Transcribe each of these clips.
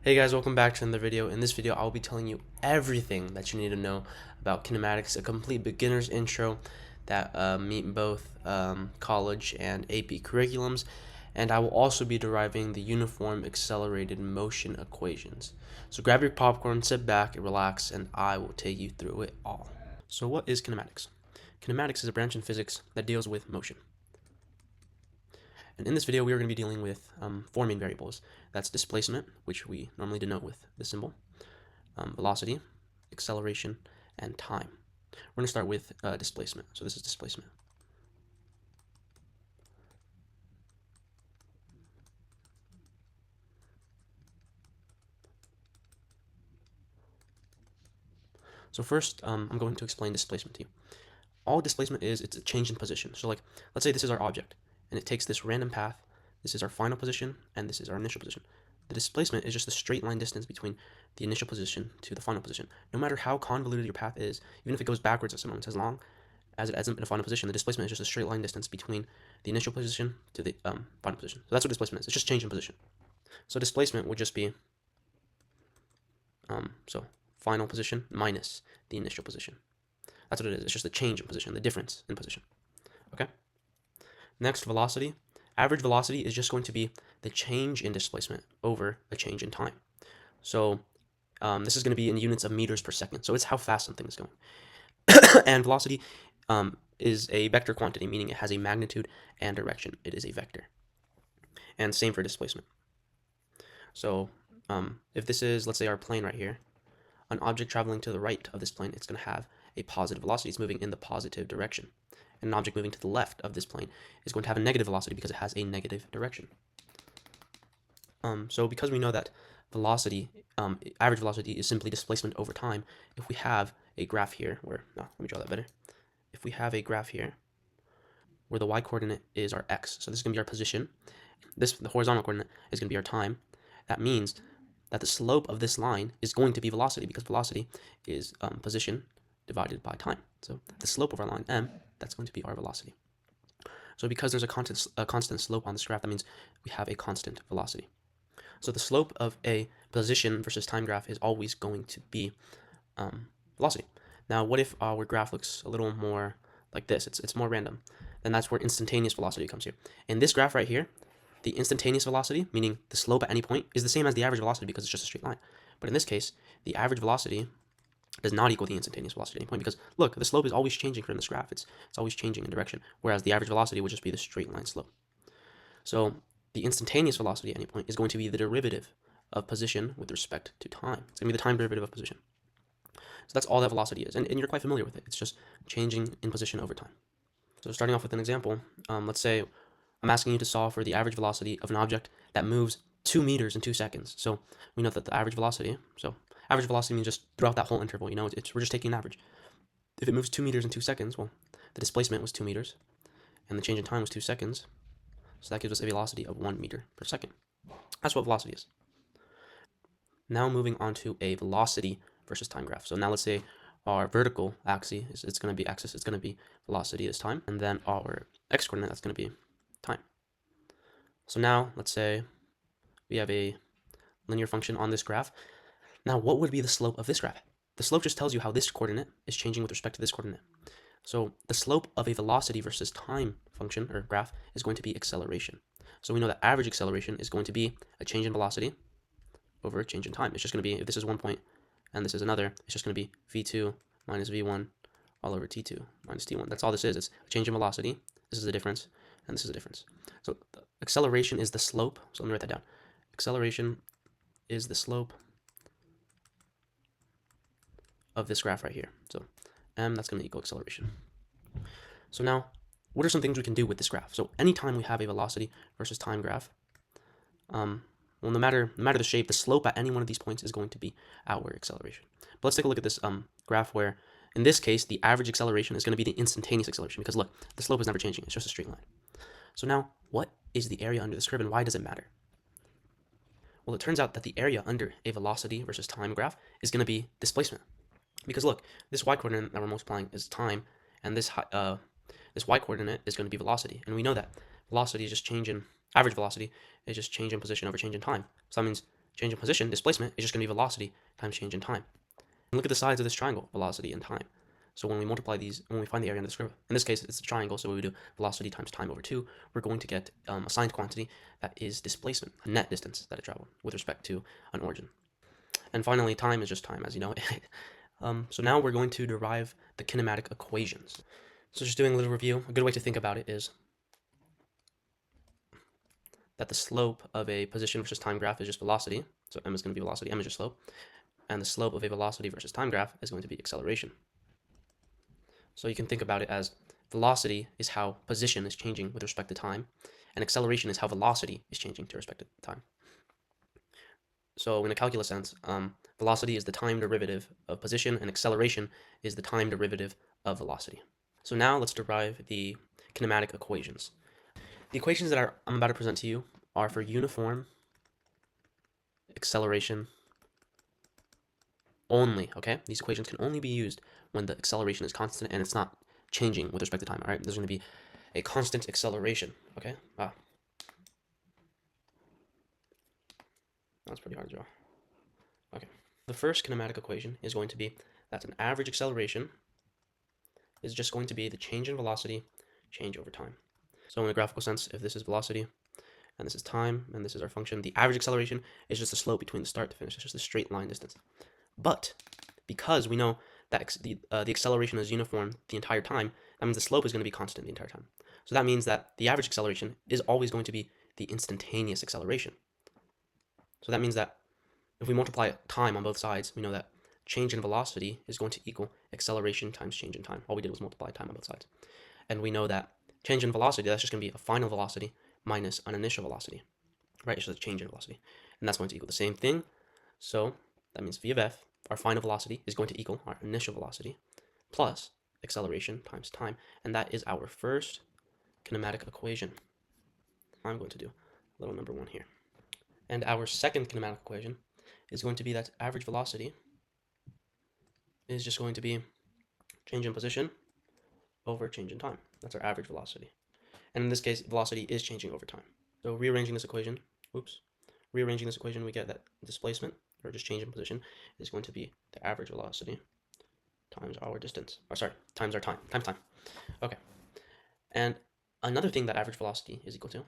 Hey guys, welcome back to another video. In this video, I'll be telling you everything that you need to know about kinematics, a complete beginner's intro that meet both college and AP curriculums, and I will also be deriving the uniform accelerated motion equations. So grab your popcorn, sit back, and relax, and I will take you through it all. So what is kinematics? Kinematics is a branch in physics that deals with motion. And in this video, we are going to be dealing with four main variables. That's displacement, which we normally denote with the symbol, velocity, acceleration, and time. We're going to start with displacement. So this is displacement. So first, I'm going to explain displacement to you. All displacement is, it's a change in position. So like, let's say this is our object, and it takes this random path. This is our final position, and this is our initial position. The displacement is just the straight line distance between the initial position to the final position. No matter how convoluted your path is, even if it goes backwards at some moments, as long as it ends up in a final position, the displacement is just a straight line distance between the initial position to the final position. So that's what displacement is. It's just change in position. So displacement would just be so final position minus the initial position. That's what it is. It's just the change in position, the difference in position. Okay? Next, velocity. Average velocity is just going to be the change in displacement over a change in time. So this is going to be in units of meters per second. So it's how fast something is going. And velocity is a vector quantity, meaning it has a magnitude and direction. It is a vector. And same for displacement. So if this is, let's say, our plane right here, an object traveling to the right of this plane, it's going to have a positive velocity. It's moving in the positive direction. And an object moving to the left of this plane is going to have a negative velocity because it has a negative direction. So because we know that velocity, average velocity is simply displacement over time, if we have a graph here where, no, let me draw that better. If we have a graph here where the y-coordinate is our x, so this is going to be our position, the horizontal coordinate is going to be our time, that means that the slope of this line is going to be velocity because velocity is position divided by time. So the slope of our line, m, that's going to be our velocity. So because there's a constant slope on this graph, that means we have a constant velocity. So the slope of a position versus time graph is always going to be velocity. Now, what if our graph looks a little more like this? It's more random. Then that's where instantaneous velocity comes here. In this graph right here, the instantaneous velocity, meaning the slope at any point, is the same as the average velocity because it's just a straight line. But in this case, the average velocity does not equal the instantaneous velocity at any point because, look, the slope is always changing from this graph. It's always changing in direction, whereas the average velocity would just be the straight line slope. So the instantaneous velocity at any point is going to be the derivative of position with respect to time. It's going to be the time derivative of position. So that's all that velocity is, and you're quite familiar with it. It's just changing in position over time. So starting off with an example, let's say I'm asking you to solve for the average velocity of an object that moves 2 meters in 2 seconds. So we know that the average velocity, so average velocity means just throughout that whole interval, we're just taking an average. If it moves 2 meters in 2 seconds, well, the displacement was 2 meters, and the change in time was 2 seconds, so that gives us a velocity of 1 meter per second. That's what velocity is. Now moving on to a velocity versus time graph. So now let's say our vertical axis, it's going to be velocity is time, and then our x-coordinate, that's going to be time. So now let's say we have a linear function on this graph. Now what would be the slope of this graph? The slope just tells you how this coordinate is changing with respect to this coordinate. So the slope of a velocity versus time function or graph is going to be acceleration. So we know that average acceleration is going to be a change in velocity over a change in time. It's just going to be, if this is one point and this is another, it's just going to be v2 minus v1 all over t2 minus t1. That's all this is. It's a change in velocity. This is the difference, and this is the difference. So the acceleration is the slope. So let me write that down. Acceleration is the slope of this graph right here. So m, that's going to equal acceleration. So now, what are some things we can do with this graph? So anytime we have a velocity versus time graph, well, no matter the shape, the slope at any one of these points is going to be our acceleration. But let's take a look at this graph where, in this case, the average acceleration is going to be the instantaneous acceleration because, look, the slope is never changing. It's just a straight line. So now, what is the area under this curve and why does it matter? Well, it turns out that the area under a velocity versus time graph is going to be displacement. Because, look, this y-coordinate that we're multiplying is time, and this y-coordinate is going to be velocity. And we know that velocity is just change in, average velocity is just change in position over change in time. So that means change in position, displacement, is just going to be velocity times change in time. And look at the sides of this triangle, velocity and time. So when we multiply these, when we find the area under this curve, in this case it's a triangle, so we do velocity times time over 2, we're going to get a signed quantity that is displacement, a net distance that it traveled with respect to an origin. And finally, time is just time, as you know. So now we're going to derive the kinematic equations. So just doing a little review, a good way to think about it is that the slope of a position versus time graph is just velocity. So m is going to be velocity, m is just slope. And the slope of a velocity versus time graph is going to be acceleration. So you can think about it as velocity is how position is changing with respect to time, and acceleration is how velocity is changing to respect to time. So in a calculus sense, velocity is the time derivative of position, and acceleration is the time derivative of velocity. So now let's derive the kinematic equations. The equations that I'm about to present to you are for uniform acceleration only, okay? These equations can only be used when the acceleration is constant and it's not changing with respect to time, all right? There's going to be a constant acceleration, okay? Wow. That's pretty hard to draw. Okay. The first kinematic equation is going to be that an average acceleration is just going to be the change in velocity, change over time. So in a graphical sense, if this is velocity, and this is time, and this is our function, the average acceleration is just the slope between the start to finish. It's just a straight line distance. But because we know that the acceleration is uniform the entire time, that means the slope is going to be constant the entire time. So that means that the average acceleration is always going to be the instantaneous acceleration. So that means that if we multiply time on both sides, we know that change in velocity is going to equal acceleration times change in time. All we did was multiply time on both sides. And we know that change in velocity, that's just going to be a final velocity minus an initial velocity, right? It's just a change in velocity. And that's going to equal the same thing. So that means v of f, our final velocity, is going to equal our initial velocity plus acceleration times time. And that is our first kinematic equation. I'm going to do little number 1 here. And our second kinematic equation is going to be that average velocity is just going to be change in position over change in time. That's our average velocity. And in this case, velocity is changing over time. So rearranging this equation, we get that displacement, or just change in position, is going to be the average velocity times our distance. Or sorry, times our time, times time. Okay. And another thing that average velocity is equal to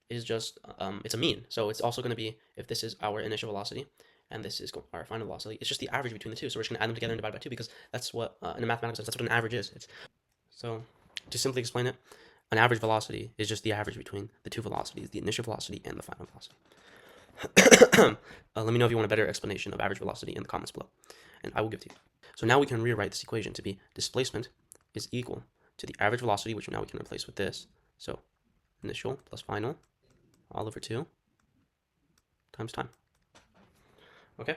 is just, it's a mean. So it's also going to be, if this is our initial velocity, and this is our final velocity, it's just the average between the two. So we're just going to add them together and divide by 2, because that's what, in a mathematical sense, that's what an average is. So to simply explain it, an average velocity is just the average between the two velocities, the initial velocity and the final velocity. Let me know if you want a better explanation of average velocity in the comments below, and I will give it to you. So now we can rewrite this equation to be displacement is equal to the average velocity, which now we can replace with this. So initial plus final all over 2 times time. Okay,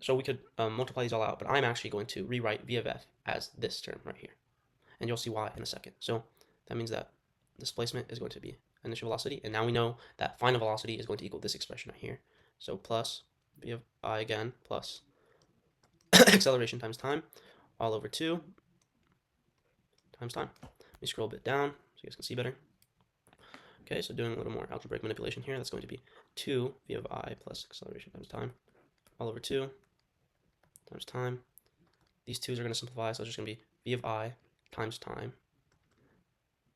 so we could multiply these all out, but I'm actually going to rewrite v of f as this term right here, and you'll see why in a second. So that means that displacement is going to be initial velocity, and now we know that final velocity is going to equal this expression right here. So plus v of I again plus acceleration times time all over 2 times time. Let me scroll a bit down so you guys can see better. Okay, so doing a little more algebraic manipulation here, that's going to be 2 v of I plus acceleration times time all over 2 times time. These 2's are going to simplify, so it's just going to be v of I times time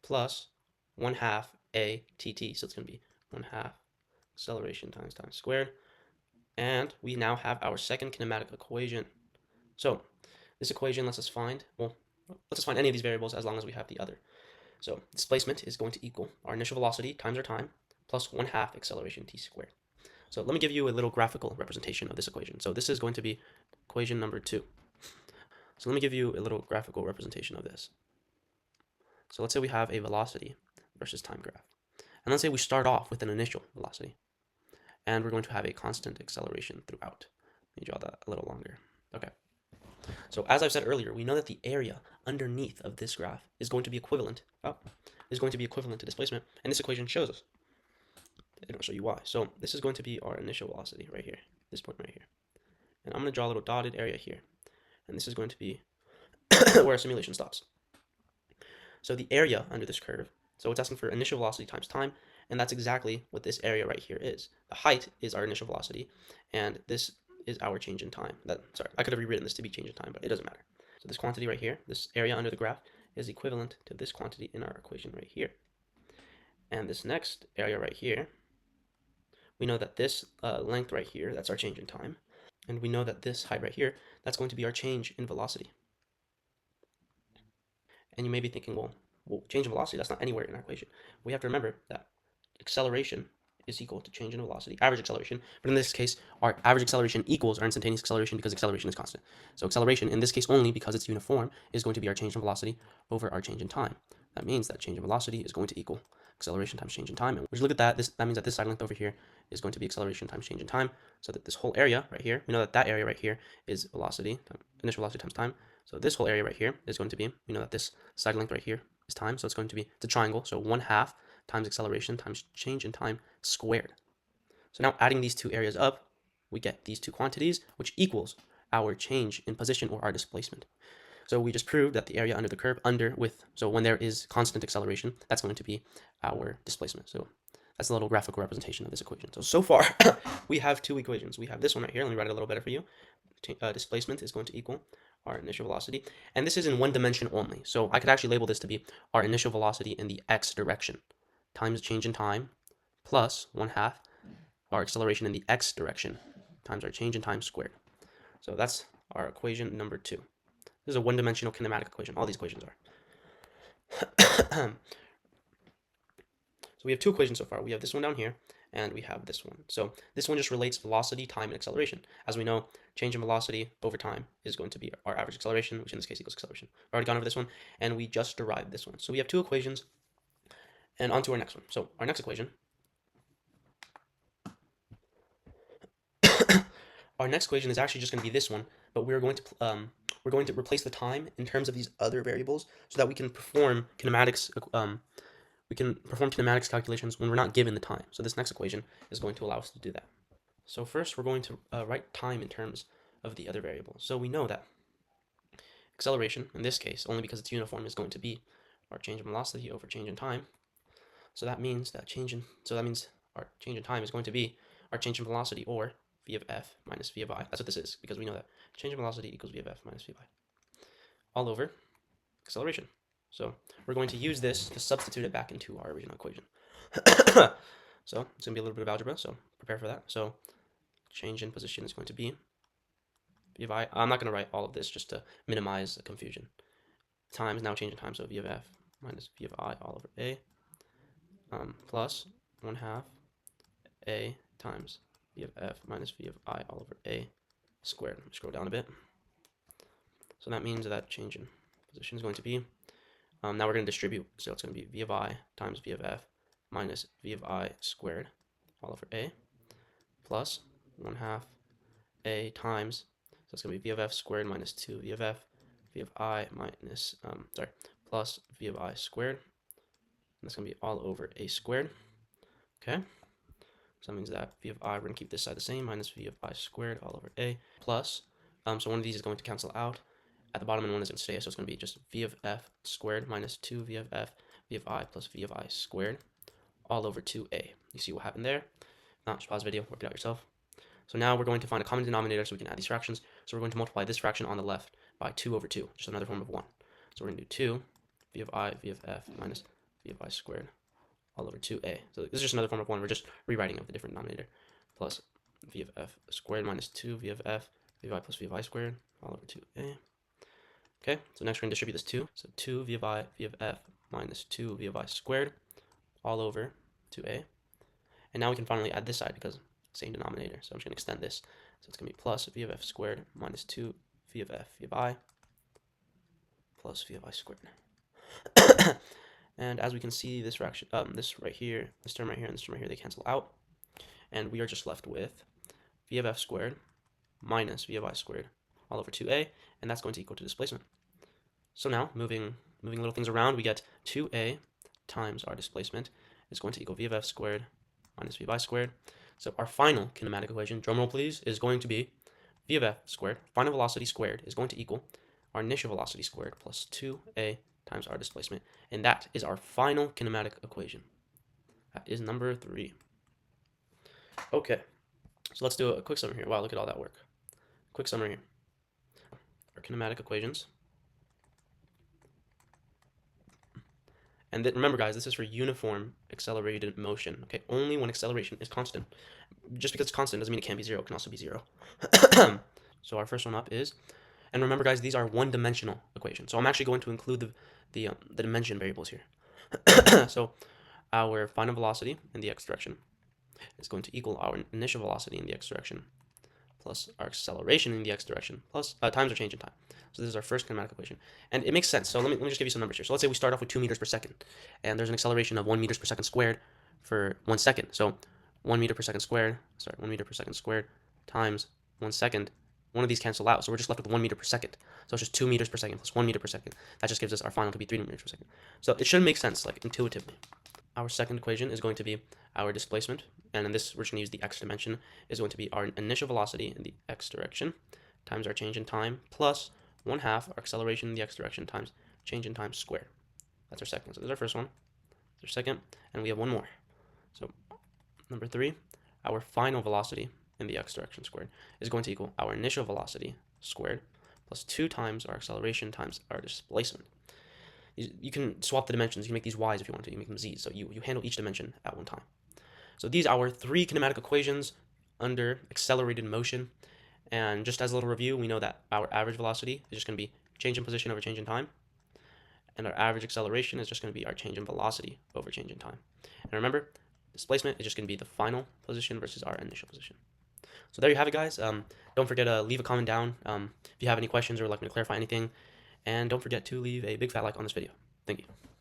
plus 1/2 a tt, so it's going to be 1/2 acceleration times time squared. And we now have our second kinematic equation. So this equation lets us find, any of these variables as long as we have the other. So displacement is going to equal our initial velocity times our time plus 1/2 acceleration t squared. So let me give you a little graphical representation of this equation. So this is going to be equation number 2. So let me give you a little graphical representation of this. So let's say we have a velocity versus time graph. And let's say we start off with an initial velocity. And we're going to have a constant acceleration throughout. Let me draw that a little longer. Okay. So as I've said earlier, we know that the area underneath of this graph is going to be equivalent to displacement, and this equation shows us. And I'll show you why. So this is going to be our initial velocity right here, this point right here. And I'm going to draw a little dotted area here. And this is going to be where our simulation stops. So the area under this curve, so it's asking for initial velocity times time, And that's exactly what this area right here is. The height is our initial velocity, and this is our change in time. Sorry, I could have rewritten this to be change in time, but it doesn't matter. So this quantity right here, this area under the graph, is equivalent to this quantity in our equation right here. And this next area right here, we know that this length right here, that's our change in time. And we know that this height right here, that's going to be our change in velocity. And you may be thinking, well, change in velocity, that's not anywhere in our equation. We have to remember that acceleration is equal to change in velocity, average acceleration. But in this case, our average acceleration equals our instantaneous acceleration because acceleration is constant. So acceleration, in this case only because it's uniform, is going to be our change in velocity over our change in time. That means that change in velocity is going to equal acceleration times change in time. And we look at that. That means that this side length over here is going to be acceleration times change in time. So that this whole area right here, we know that area right here is velocity, initial velocity times time. So this whole area right here is going to be, we know that this side length right here is time. So it's going to be, it's a triangle. So 1/2 times acceleration times change in time squared. So now adding these two areas up, we get these two quantities, which equals our change in position or our displacement. So we just proved that the area under the curve so when there is constant acceleration, that's going to be our displacement. So that's a little graphical representation of this equation. So far, we have two equations. We have this one right here. Let me write it a little better for you. Displacement is going to equal our initial velocity. And this is in one dimension only. So I could actually label this to be our initial velocity in the x direction times change in time plus 1/2 our acceleration in the x direction times our change in time squared. So that's our equation number 2. This is a one-dimensional kinematic equation. All these equations are. So we have two equations so far. We have this one down here, and we have this one. So this one just relates velocity, time, and acceleration. As we know, change in velocity over time is going to be our average acceleration, which in this case equals acceleration. We've already gone over this one, and we just derived this one. So we have two equations, and on to our next one. So our next equation, our next equation is actually just going to be this one, but we're going to replace the time in terms of these other variables so that we can perform kinematics. Calculations when we're not given the time. So this next equation is going to allow us to do that. So first, we're going to write time in terms of the other variables. So we know that acceleration, in this case, only because it's uniform, is going to be our change in velocity over change in time. So that means our change in time is going to be our change in velocity, or v of f minus v of I. That's what this is, because we know that change in velocity equals v of f minus v of I, all over acceleration. So we're going to use this to substitute it back into our original equation. So it's going to be a little bit of algebra, so prepare for that. So change in position is going to be v of I. I'm not going to write all of this just to minimize the confusion. Time is now change in time, so v of f minus v of I all over a plus 1/2 a times v of f minus v of I all over a squared. Scroll down a bit. So that means that change in position is going to be, now we're going to distribute, so it's going to be v of I times v of f minus v of I squared all over a plus 1/2 a times, so it's going to be v of f squared minus 2 v of f, v of I minus, plus v of I squared, and that's going to be all over a squared. Okay, so that means that v of I, we're going to keep this side the same, minus v of I squared all over a plus, so one of these is going to cancel out at the bottom and one is going to stay, so it's going to be just v of f squared minus 2 v of f, v of I plus v of I squared all over 2a. You see what happened there? Now, just pause the video, work it out yourself. So now we're going to find a common denominator so we can add these fractions. So we're going to multiply this fraction on the left by 2 over 2, just another form of 1. So we're going to do 2 v of I, v of f minus v of I squared all over 2a. So this is just another form of 1. We're just rewriting of the different denominator. Plus v of f squared minus 2 v of f, v of I plus v of I squared all over 2a. Okay, so next we're going to distribute this 2. So 2 v of I, v of f minus 2 v of I squared all over 2a. And now we can finally add this side because same denominator. So I'm just going to extend this. So it's going to be plus v of f squared minus 2 v of f v of I plus v of I squared. And as we can see, this fraction, this right here, this term right here, and this term right here, they cancel out. And we are just left with v of f squared minus v of I squared all over 2a, and that's going to equal to displacement. So now, moving little things around, we get 2a times our displacement is going to equal v of f squared minus v of I squared. So our final kinematic equation, drumroll please, is going to be v of f squared, final velocity squared, is going to equal our initial velocity squared plus 2a times our displacement. And that is our final kinematic equation. That is number 3. Okay, so let's do a quick summary here. Wow, look at all that work. Quick summary here. Our kinematic equations. And remember, guys, this is for uniform accelerated motion. Okay, only when acceleration is constant. Just because it's constant doesn't mean it can't be 0. It can also be 0. So our first one up is, and remember, guys, these are one-dimensional equations. So I'm actually going to include the dimension variables here. So our final velocity in the x direction is going to equal our initial velocity in the x direction plus our acceleration in the x direction plus times our change in time. So this is our first kinematic equation, and it makes sense. So let me just give you some numbers here. So let's say we start off with 2 meters per second, and there's an acceleration of 1 meters per second squared for 1 second. So 1 meter per second squared, 1 meter per second squared times 1 second. One of these cancel out, so we're just left with 1 meter per second. So it's just 2 meters per second plus 1 meter per second. That just gives us our final to be 3 meters per second. So it should make sense, like intuitively. Our second equation is going to be our displacement, and in this we're just going to use the x dimension, is going to be our initial velocity in the x direction times our change in time plus 1/2 our acceleration in the x direction times change in time squared. That's our second. So there's our first one. There's our second, and we have one more. So number 3, our final velocity in the x direction squared is going to equal our initial velocity squared plus 2 times our acceleration times our displacement. You can swap the dimensions. You can make these y's if you want to. You make them z's. So you handle each dimension at one time. So these are our 3 kinematic equations under accelerated motion. And just as a little review, we know that our average velocity is just going to be change in position over change in time. And our average acceleration is just going to be our change in velocity over change in time. And remember, displacement is just going to be the final position versus our initial position. So there you have it, guys. Don't forget to leave a comment down if you have any questions or would like me to clarify anything. And don't forget to leave a big fat like on this video. Thank you.